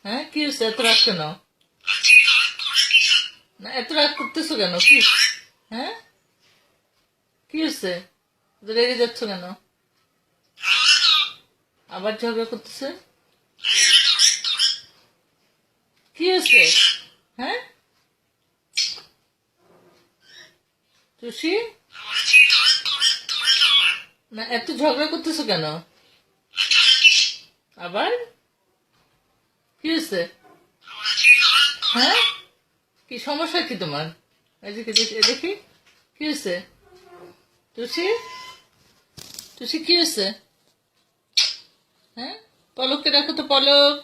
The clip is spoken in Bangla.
হ্যাঁ কি হয়েছে, এত রাগ কেন? না এত রাগ করতেছো কেন? কি হ্যাঁ কি হয়েছে, রেগে যাচ্ছ কেন? আবার ঝগড়া করতেছে? কি হয়েছে? হ্যাঁ টুসি, না এত ঝগড়া করতেছো কেন? আবার কি হয়েছে? হ্যাঁ কি সমস্যা কি তোমার? এদিকে দেখি কি হয়েছে? টুসি, টুসি কি হয়েছে? হ্যাঁ পলককে দেখো তো, পলক